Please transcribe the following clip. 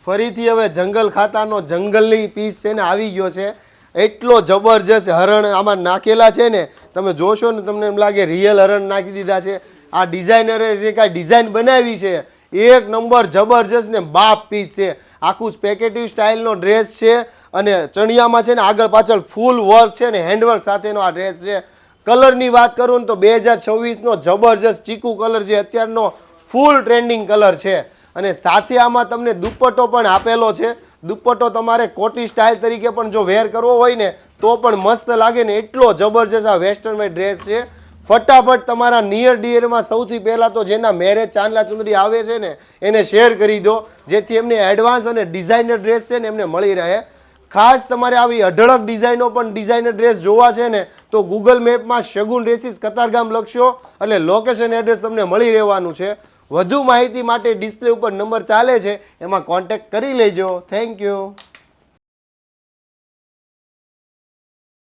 ફરીથી હવે જંગલ ખાતાનો જંગલની પીસ છે ને આવી ગયો છે. એટલો જબરજસ્ત હરણ આમાં નાખેલા છે ને, તમે જોશો ને તમને એમ લાગે રિયલ હરણ નાખી દીધા છે. આ ડિઝાઇનરે જે કાંઈ ડિઝાઇન બનાવી છે એક નંબર જબરજસ્ત ને બાપ પીસ છે. આખું સ્પેકેટિવ સ્ટાઇલનો ડ્રેસ છે અને ચણિયામાં છે ને આગળ પાછળ ફૂલ વર્ક છે ને હેન્ડવર્ક સાથેનો આ ડ્રેસ છે. કલરની વાત કરું ને તો 2026નો જબરજસ્ત ચીકુ કલર જે અત્યારનો ફૂલ ટ્રેન્ડિંગ કલર છે. અને સાથે આમાં તમને દુપટ્ટો પણ આપેલો છે. દુપટ્ટો તમારે કોટી સ્ટાઇલ તરીકે પણ જો વેર કરવો હોય ને તો પણ મસ્ત લાગે ને એટલો જબરજસ્ત આ વેસ્ટર્ન વેર ડ્રેસ છે. ફટાફટ તમારા નિયર ડિયરમાં સૌથી પહેલાં તો જેના મેરેજ ચાંદલા ચુંદડી આવે છે ને એને શેર કરી દો, જેથી એમને એડવાન્સ અને ડિઝાઇનર ડ્રેસ છે ને એમને મળી રહે. ખાસ તમારે આવી અઢળક ડિઝાઇનો પણ ડિઝાઇનર ડ્રેસ જોવા છે ને તો ગૂગલ મેપમાં શગુન ડ્રેસીસ કતારગામ લખશો એટલે લોકેશન એડ્રેસ તમને મળી રહેવાનું છે. વધુ માહિતી માટે ડિસ્પ્લે ઉપર નંબર ચાલે છે, એમાં કોન્ટેક્ટ કરી લેજો. Thank you.